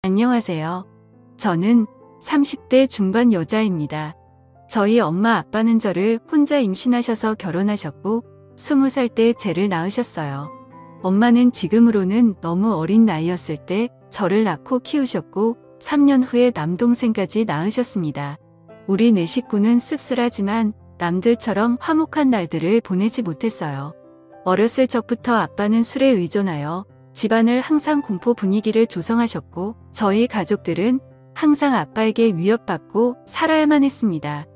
안녕하세요. 저는 30대 중반 여자입니다. 저희 엄마 아빠는 저를 혼자 임신하셔서 결혼하셨고 20살 때 쟤를 낳으셨어요. 엄마는 지금으로는 너무 어린 나이였을 때 저를 낳고 키우셨고 3년 후에 남동생까지 낳으셨습니다. 우리 네 식구는 씁쓸하지만 남들처럼 화목한 날들을 보내지 못했어요. 어렸을 적부터 아빠는 술에 의존하여 집안을 항상 공포 분위기를 조성하셨고 저희 가족들은 항상 아빠에게 위협받고 살아야만 했습니다.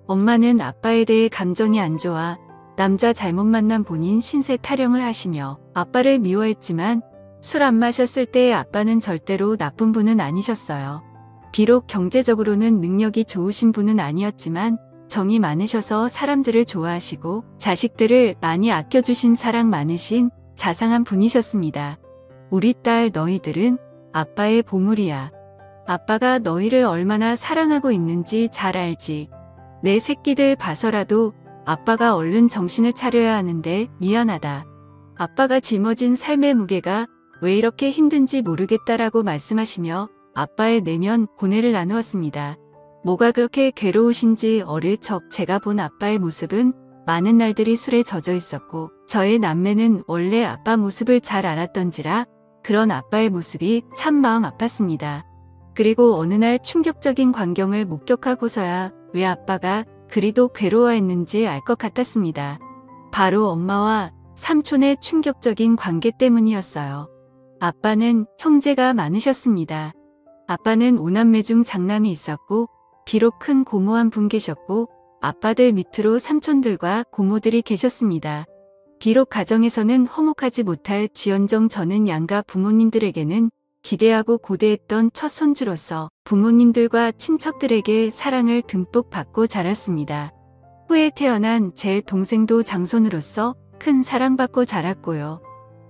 엄마는 아빠에 대해 감정이 안 좋아 남자 잘못 만난 본인 신세 타령을 하시며 아빠를 미워했지만 술 안 마셨을 때의 아빠는 절대로 나쁜 분은 아니셨어요. 비록 경제적으로는 능력이 좋으신 분은 아니었지만 정이 많으셔서 사람들을 좋아하시고 자식들을 많이 아껴주신 사랑 많으신 자상한 분이셨습니다. 우리 딸 너희들은 아빠의 보물이야. 아빠가 너희를 얼마나 사랑하고 있는지 잘 알지. 내 새끼들 봐서라도 아빠가 얼른 정신을 차려야 하는데 미안하다. 아빠가 짊어진 삶의 무게가 왜 이렇게 힘든지 모르겠다라고 말씀하시며 아빠의 내면 고뇌를 나누었습니다. 뭐가 그렇게 괴로우신지 어릴 적 제가 본 아빠의 모습은 많은 날들이 술에 젖어 있었고 저의 남매는 원래 아빠 모습을 잘 알았던지라 그런 아빠의 모습이 참 마음 아팠습니다. 그리고 어느 날 충격적인 광경을 목격하고서야 왜 아빠가 그리도 괴로워했는지 알 것 같았습니다. 바로 엄마와 삼촌의 충격적인 관계 때문이었어요. 아빠는 형제가 많으셨습니다. 아빠는 5남매 중 장남이 있었고 비록 큰 고모 한 분 계셨고 아빠들 밑으로 삼촌들과 고모들이 계셨습니다. 비록 가정에서는 화목하지 못할 지언정 저는 양가 부모님들에게는 기대하고 고대했던 첫 손주로서 부모님들과 친척들에게 사랑을 듬뿍 받고 자랐습니다. 후에 태어난 제 동생도 장손으로서 큰 사랑받고 자랐고요.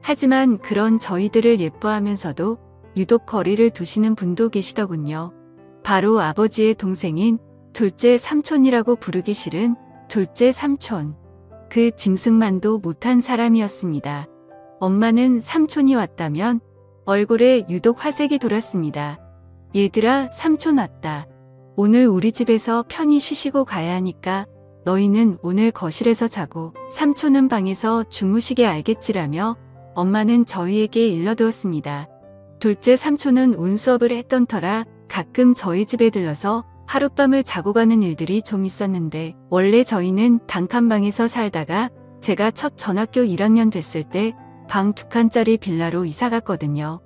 하지만 그런 저희들을 예뻐하면서도 유독 거리를 두시는 분도 계시더군요. 바로 아버지의 동생인 둘째 삼촌이라고 부르기 싫은 둘째 삼촌. 그 짐승만도 못한 사람이었습니다. 엄마는 삼촌이 왔다면 얼굴에 유독 화색이 돌았습니다. 얘들아, 삼촌 왔다. 오늘 우리 집에서 편히 쉬시고 가야 하니까 너희는 오늘 거실에서 자고 삼촌은 방에서 주무시게 알겠지라며 엄마는 저희에게 일러두었습니다. 둘째 삼촌은 운수업을 했던 터라 가끔 저희 집에 들러서 하룻밤을 자고 가는 일들이 좀 있었는데 원래 저희는 단칸방에서 살다가 제가 첫 전학교 1학년 됐을 때 방 2칸짜리 빌라로 이사 갔거든요.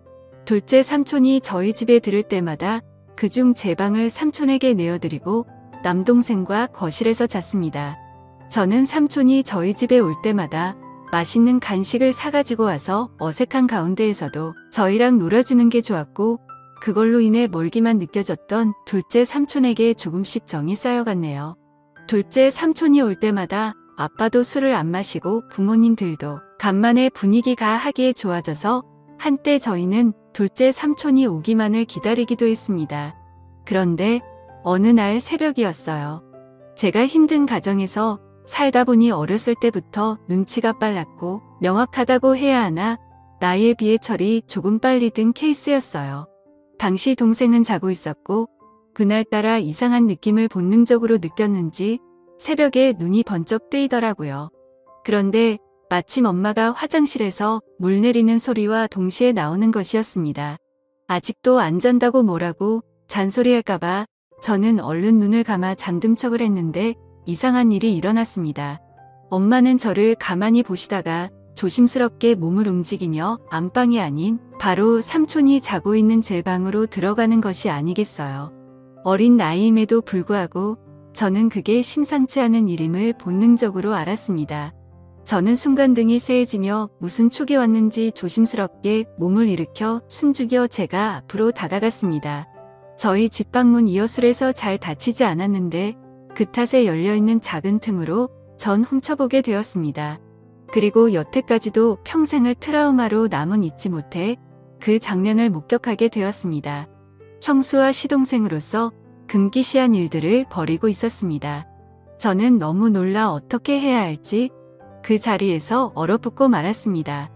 둘째 삼촌이 저희 집에 들을 때마다 그중 제 방을 삼촌에게 내어드리고 남동생과 거실에서 잤습니다. 저는 삼촌이 저희 집에 올 때마다 맛있는 간식을 사가지고 와서 어색한 가운데에서도 저희랑 놀아주는 게 좋았고 그걸로 인해 멀기만 느껴졌던 둘째 삼촌에게 조금씩 정이 쌓여갔네요. 둘째 삼촌이 올 때마다 아빠도 술을 안 마시고 부모님들도 간만에 분위기가 하기에 좋아져서 한때 저희는 둘째 삼촌이 오기만을 기다리기도 했습니다. 그런데 어느 날 새벽이었어요. 제가 힘든 가정에서 살다 보니 어렸을 때부터 눈치가 빨랐고 명확하다고 해야 하나 나이에 비해 철이 조금 빨리 든 케이스였어요. 당시 동생은 자고 있었고 그날따라 이상한 느낌을 본능적으로 느꼈는지 새벽에 눈이 번쩍 뜨이더라고요. 그런데 마침 엄마가 화장실에서 물 내리는 소리와 동시에 나오는 것이었습니다. 아직도 안 잔다고 뭐라고 잔소리할까봐 저는 얼른 눈을 감아 잠든 척을 했는데 이상한 일이 일어났습니다. 엄마는 저를 가만히 보시다가 조심스럽게 몸을 움직이며 안방이 아닌 바로 삼촌이 자고 있는 제 방으로 들어가는 것이 아니겠어요. 어린 나이임에도 불구하고 저는 그게 심상치 않은 일임을 본능적으로 알았습니다. 저는 순간등이 새해지며 무슨 촉이 왔는지 조심스럽게 몸을 일으켜 숨죽여 제가 앞으로 다가갔습니다. 저희 집 방문 이어술에서 잘 닫히지 않았는데 그 탓에 열려있는 작은 틈으로 전 훔쳐보게 되었습니다. 그리고 여태까지도 평생을 트라우마로 남은 잊지 못해 그 장면을 목격하게 되었습니다. 형수와 시동생으로서 금기시한 일들을 벌이고 있었습니다. 저는 너무 놀라 어떻게 해야 할지 그 자리에서 얼어붙고 말았습니다.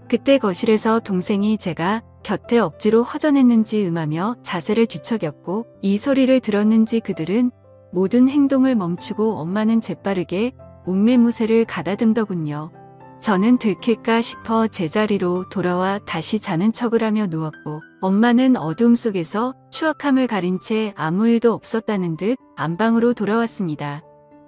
그때 거실에서 동생이 제가 곁에 억지로 허전했는지 음하며 자세를 뒤척였고 이 소리를 들었는지 그들은 모든 행동을 멈추고 엄마는 재빠르게 옷매무새를 가다듬더군요. 저는 들킬까 싶어 제자리로 돌아와 다시 자는 척을 하며 누웠고 엄마는 어두움 속에서 추악함을 가린 채 아무 일도 없었다는 듯 안방으로 돌아왔습니다.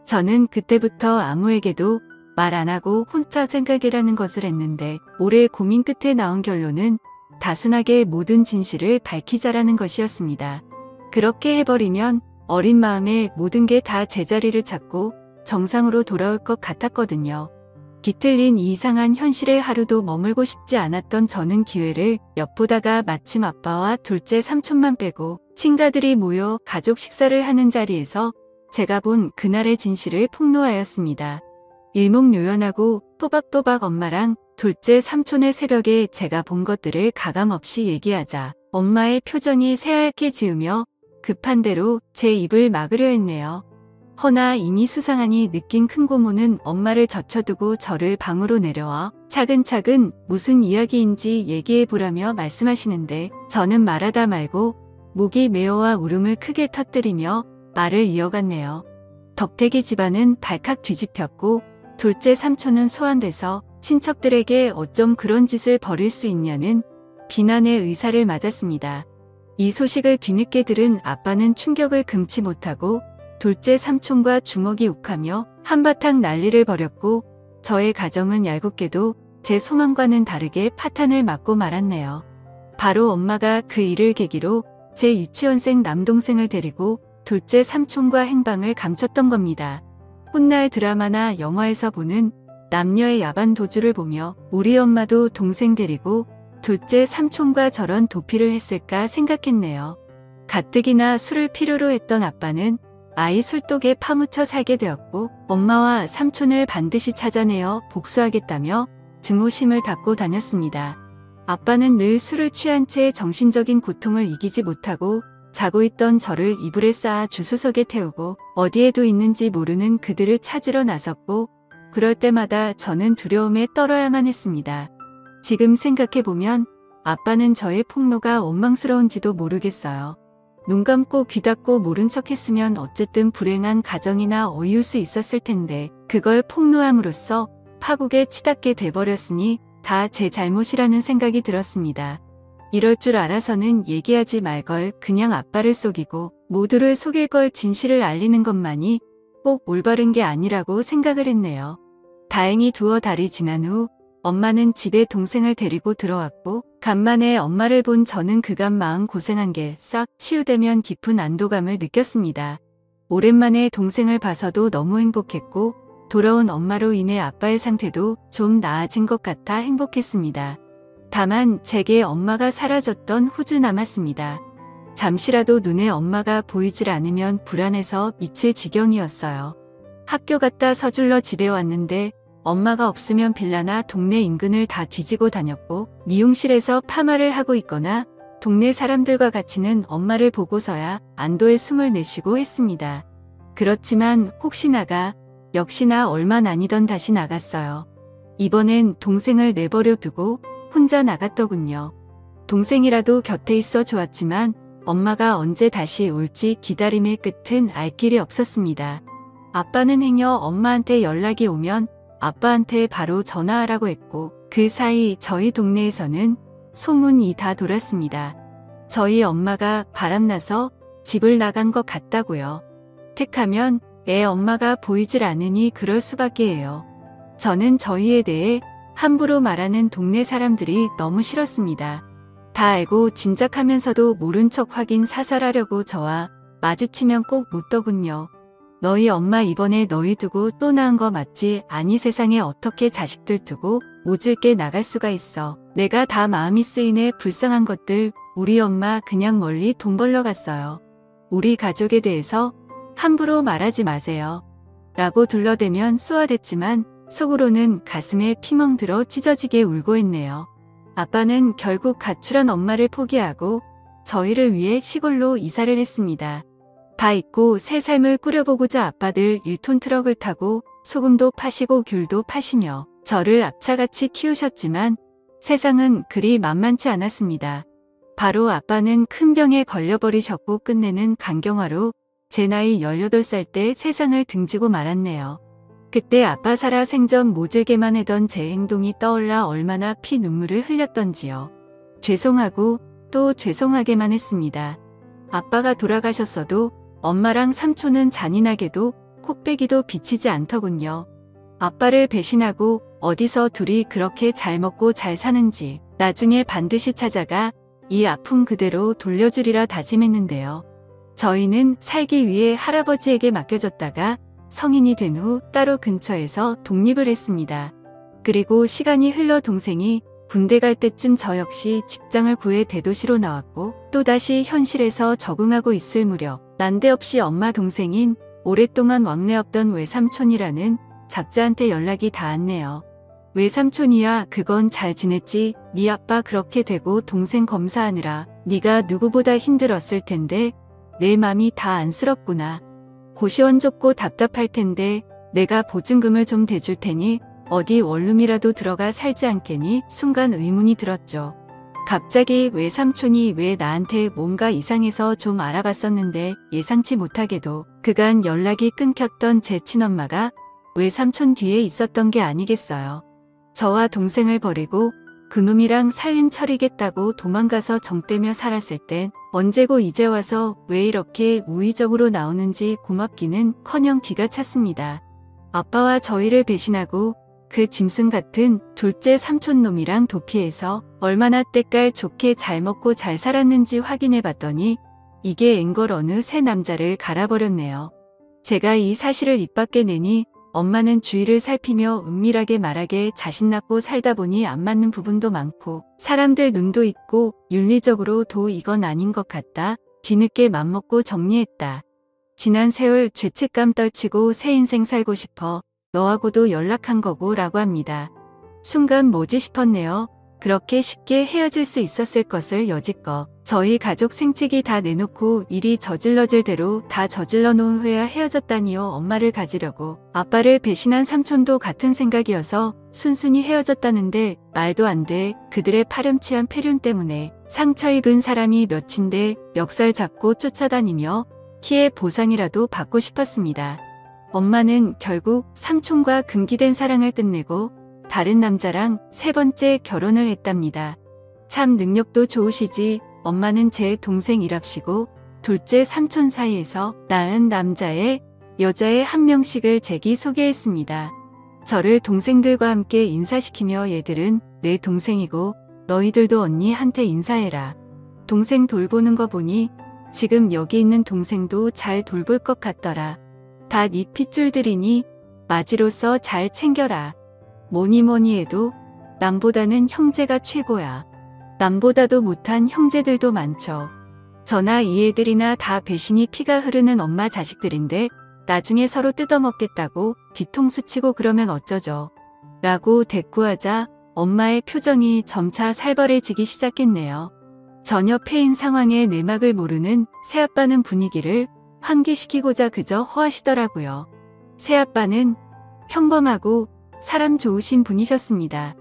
저는 그때부터 아무에게도 말 안 하고 혼자 생각이라는 것을 했는데 오래 고민 끝에 나온 결론은 단순하게 모든 진실을 밝히자라는 것이었습니다. 그렇게 해버리면 어린 마음에 모든 게 다 제자리를 찾고 정상으로 돌아올 것 같았거든요. 비틀린 이 이상한 현실에 하루도 머물고 싶지 않았던 저는 기회를 엿보다가 마침 아빠와 둘째 삼촌만 빼고 친가들이 모여 가족 식사를 하는 자리에서 제가 본 그날의 진실을 폭로하였습니다. 일목요연하고 또박또박 엄마랑 둘째 삼촌의 새벽에 제가 본 것들을 가감없이 얘기하자 엄마의 표정이 새하얗게 지으며 급한 대로 제 입을 막으려 했네요. 허나 이미 수상하니 느낀 큰 고모는 엄마를 젖혀두고 저를 방으로 내려와 차근차근 무슨 이야기인지 얘기해보라며 말씀하시는데 저는 말하다 말고 목이 메어와 울음을 크게 터뜨리며 말을 이어갔네요. 덕택이 집안은 발칵 뒤집혔고 둘째 삼촌은 소환돼서 친척들에게 어쩜 그런 짓을 벌일 수 있냐는 비난의 의사를 맞았습니다. 이 소식을 뒤늦게 들은 아빠는 충격을 금치 못하고 둘째 삼촌과 주먹이 욱하며 한바탕 난리를 벌였고 저의 가정은 얄궂게도 제 소망과는 다르게 파탄을 맞고 말았네요. 바로 엄마가 그 일을 계기로 제 유치원생 남동생을 데리고 둘째 삼촌과 행방을 감췄던 겁니다. 훗날 드라마나 영화에서 보는 남녀의 야반 도주를 보며 우리 엄마도 동생 데리고 둘째 삼촌과 저런 도피를 했을까 생각했네요. 가뜩이나 술을 필요로 했던 아빠는 아이 술독에 파묻혀 살게 되었고 엄마와 삼촌을 반드시 찾아내어 복수하겠다며 증오심을 닦고 다녔습니다. 아빠는 늘 술을 취한 채 정신적인 고통을 이기지 못하고 자고 있던 저를 이불에 쌓아 주수석에 태우고 어디에도 있는지 모르는 그들을 찾으러 나섰고 그럴 때마다 저는 두려움에 떨어야만 했습니다. 지금 생각해보면 아빠는 저의 폭로가 원망스러운지도 모르겠어요. 눈 감고 귀 닫고 모른 척 했으면 어쨌든 불행한 가정이나 어이울 수 있었을 텐데 그걸 폭로함으로써 파국에 치닫게 돼버렸으니 다 제 잘못이라는 생각이 들었습니다. 이럴 줄 알아서는 얘기하지 말걸 그냥 아빠를 속이고 모두를 속일 걸 진실을 알리는 것만이 꼭 올바른 게 아니라고 생각을 했네요. 다행히 두어 달이 지난 후 엄마는 집에 동생을 데리고 들어왔고 간만에 엄마를 본 저는 그간 마음 고생한 게 싹 치유되면 깊은 안도감을 느꼈습니다. 오랜만에 동생을 봐서도 너무 행복했고 돌아온 엄마로 인해 아빠의 상태도 좀 나아진 것 같아 행복했습니다. 다만 제게 엄마가 사라졌던 후주 남았습니다. 잠시라도 눈에 엄마가 보이질 않으면 불안해서 미칠 지경이었어요. 학교 갔다 서둘러 집에 왔는데 엄마가 없으면 빌라나 동네 인근을 다 뒤지고 다녔고 미용실에서 파마를 하고 있거나 동네 사람들과 같이는 엄마를 보고서야 안도의 숨을 내쉬고 했습니다. 그렇지만 혹시나가 역시나 얼마 아니던 다시 나갔어요. 이번엔 동생을 내버려 두고 혼자 나갔더군요. 동생이라도 곁에 있어 좋았지만 엄마가 언제 다시 올지 기다림의 끝은 알 길이 없었습니다. 아빠는 행여 엄마한테 연락이 오면 아빠한테 바로 전화하라고 했고 그 사이 저희 동네에서는 소문이 다 돌았습니다. 저희 엄마가 바람나서 집을 나간 것 같다고요. 택하면 애 엄마가 보이질 않으니 그럴 수밖에 해요. 저는 저희에 대해 함부로 말하는 동네 사람들이 너무 싫었습니다. 다 알고 짐작하면서도 모른 척 확인 사살하려고 저와 마주치면 꼭 묻더군요. 너희 엄마 이번에 너희 두고 또 낳은 거 맞지? 아니 세상에 어떻게 자식들 두고 모질게 나갈 수가 있어. 내가 다 마음이 쓰이네. 불쌍한 것들. 우리 엄마 그냥 멀리 돈 벌러 갔어요. 우리 가족에 대해서 함부로 말하지 마세요. 라고 둘러대면 쏘아댔지만 속으로는 가슴에 피멍 들어 찢어지게 울고 했네요. 아빠는 결국 가출한 엄마를 포기하고 저희를 위해 시골로 이사를 했습니다. 다 잊고 새 삶을 꾸려보고자 아빠들 1톤 트럭을 타고 소금도 파시고 귤도 파시며 저를 앞차같이 키우셨지만 세상은 그리 만만치 않았습니다. 바로 아빠는 큰 병에 걸려버리셨고 끝내는 간경화로 제 나이 18살 때 세상을 등지고 말았네요. 그때 아빠 살아 생전 모질게만 하던 제 행동이 떠올라 얼마나 피눈물을 흘렸던지요. 죄송하고 또 죄송하게만 했습니다. 아빠가 돌아가셨어도 엄마랑 삼촌은 잔인하게도 코빼기도 비치지 않더군요. 아빠를 배신하고 어디서 둘이 그렇게 잘 먹고 잘 사는지 나중에 반드시 찾아가 이 아픔 그대로 돌려주리라 다짐했는데요. 저희는 살기 위해 할아버지에게 맡겨졌다가 성인이 된 후 따로 근처에서 독립을 했습니다. 그리고 시간이 흘러 동생이 군대 갈 때쯤 저 역시 직장을 구해 대도시로 나왔고 또다시 현실에서 적응하고 있을 무렵 난데없이 엄마 동생인 오랫동안 왕래 없던 외삼촌이라는 작자한테 연락이 닿았네요. 외삼촌이야 그건 잘 지냈지. 네 아빠 그렇게 되고 동생 검사하느라 네가 누구보다 힘들었을 텐데 내 맘이 다 안쓰럽구나. 고시원 좁고 답답할 텐데 내가 보증금을 좀 대줄 테니 어디 원룸이라도 들어가 살지 않겠니? 순간 의문이 들었죠. 갑자기 외삼촌이 왜 나한테 뭔가 이상해서 좀 알아봤었는데 예상치 못하게도 그간 연락이 끊겼던 제 친엄마가 외삼촌 뒤에 있었던 게 아니겠어요. 저와 동생을 버리고 그놈이랑 살림 차리겠다고 도망가서 정떼며 살았을 땐 언제고 이제 와서 왜 이렇게 우의적으로 나오는지 고맙기는커녕 기가 찼습니다. 아빠와 저희를 배신하고 그 짐승 같은 둘째 삼촌놈이랑 도피해서 얼마나 때깔 좋게 잘 먹고 잘 살았는지 확인해 봤더니 이게 앵걸 어느 새 남자를 갈아버렸네요. 제가 이 사실을 입 밖에 내니 엄마는 주위를 살피며 은밀하게 말하게 자신 낳고 살다 보니 안 맞는 부분도 많고 사람들 눈도 있고 윤리적으로도 이건 아닌 것 같다. 뒤늦게 맘먹고 정리했다. 지난 세월 죄책감 떨치고 새 인생 살고 싶어 너하고도 연락한 거고 라고 합니다. 순간 뭐지 싶었네요. 그렇게 쉽게 헤어질 수 있었을 것을 여지껏 저희 가족 생채기 다 내놓고 일이 저질러질 대로 다 저질러 놓은 후에야 헤어졌다니요. 엄마를 가지려고 아빠를 배신한 삼촌도 같은 생각이어서 순순히 헤어졌다는데 말도 안 돼. 그들의 파렴치한 폐륜 때문에 상처 입은 사람이 몇인데 멱살 잡고 쫓아다니며 피해 보상이라도 받고 싶었습니다. 엄마는 결국 삼촌과 금기된 사랑을 끝내고 다른 남자랑 세 번째 결혼을 했답니다. 참 능력도 좋으시지. 엄마는 제 동생이랍시고 둘째 삼촌 사이에서 낳은 남자애, 여자애 한 명씩을 제기 소개했습니다. 저를 동생들과 함께 인사시키며 얘들은 내 동생이고 너희들도 언니한테 인사해라. 동생 돌보는 거 보니 지금 여기 있는 동생도 잘 돌볼 것 같더라. 다 네 핏줄들이니 마지로서 잘 챙겨라. 뭐니 해도 남보다는 형제가 최고야. 남보다도 못한 형제들도 많죠. 저나 이 애들이나 다 배신이 피가 흐르는 엄마 자식들인데 나중에 서로 뜯어먹겠다고 뒤통수 치고 그러면 어쩌죠. 라고 대꾸하자 엄마의 표정이 점차 살벌해지기 시작했네요. 전혀 패인 상황에 내막을 모르는 새아빠는 분위기를 환기시키고자 그저 호하시더라고요. 새아빠는 평범하고 사람 좋으신 분이셨습니다.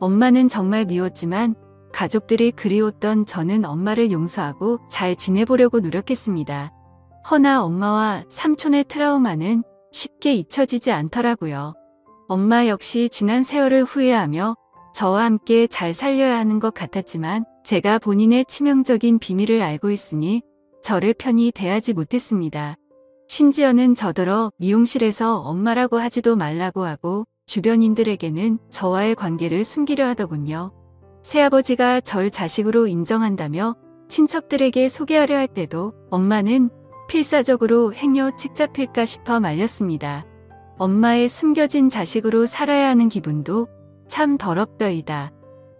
엄마는 정말 미웠지만 가족들이 그리웠던 저는 엄마를 용서하고 잘 지내보려고 노력했습니다. 허나 엄마와 삼촌의 트라우마는 쉽게 잊혀지지 않더라고요. 엄마 역시 지난 세월을 후회하며 저와 함께 잘 살려야 하는 것 같았지만 제가 본인의 치명적인 비밀을 알고 있으니 저를 편히 대하지 못했습니다. 심지어는 저더러 미용실에서 엄마라고 하지도 말라고 하고 주변인들에게는 저와의 관계를 숨기려 하더군요. 새아버지가 절 자식으로 인정한다며 친척들에게 소개하려 할 때도 엄마는 필사적으로 행여 칙 잡힐까 싶어 말렸습니다. 엄마의 숨겨진 자식으로 살아야 하는 기분도 참 더럽더이다.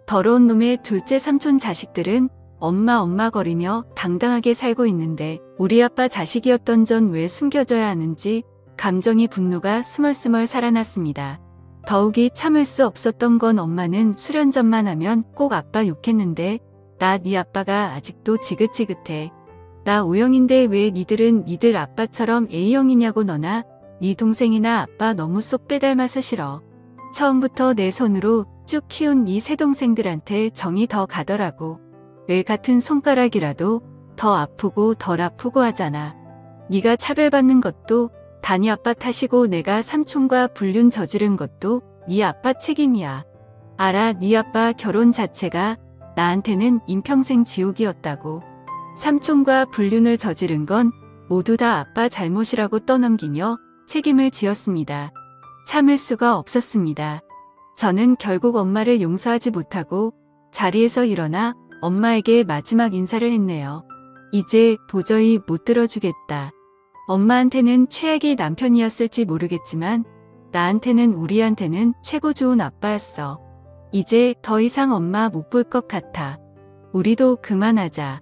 더러운 놈의 둘째 삼촌 자식들은 엄마 거리며 당당하게 살고 있는데 우리 아빠 자식이었던 전 왜 숨겨져야 하는지 감정이 분노가 스멀스멀 살아났습니다. 더욱이 참을 수 없었던 건 엄마는 수련전만 하면 꼭 아빠 욕했는데 나 네 아빠가 아직도 지긋지긋해. 나 O형인데 왜 니들은 니들 아빠처럼 A형이냐고. 너나 네 동생이나 아빠 너무 쏙 빼닮아서 싫어. 처음부터 내 손으로 쭉 키운 이 세 동생들한테 정이 더 가더라고. 애 같은 손가락이라도 더 아프고 덜 아프고 하잖아. 네가 차별받는 것도 단이 아빠 탓이고 내가 삼촌과 불륜 저지른 것도 네 아빠 책임이야. 알아, 네 아빠 결혼 자체가 나한테는 인평생 지옥이었다고. 삼촌과 불륜을 저지른 건 모두 다 아빠 잘못이라고 떠넘기며 책임을 지었습니다. 참을 수가 없었습니다. 저는 결국 엄마를 용서하지 못하고 자리에서 일어나 엄마에게 마지막 인사를 했네요. 이제 도저히 못 들어주겠다. 엄마한테는 최악의 남편이었을지 모르겠지만 나한테는 우리한테는 최고 좋은 아빠였어. 이제 더 이상 엄마 못 볼 것 같아. 우리도 그만하자.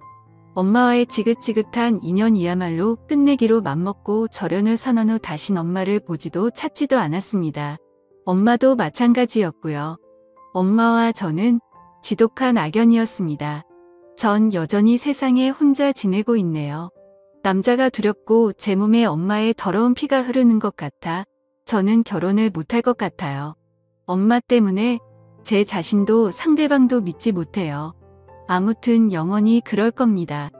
엄마와의 지긋지긋한 인연이야말로 끝내기로 맘먹고 절연을 선언 후 다신 엄마를 보지도 찾지도 않았습니다. 엄마도 마찬가지였고요. 엄마와 저는 지독한 악연이었습니다. 전 여전히 세상에 혼자 지내고 있네요. 남자가 두렵고 제 몸에 엄마의 더러운 피가 흐르는 것 같아 저는 결혼을 못할 것 같아요. 엄마 때문에 제 자신도 상대방도 믿지 못해요. 아무튼 영원히 그럴 겁니다.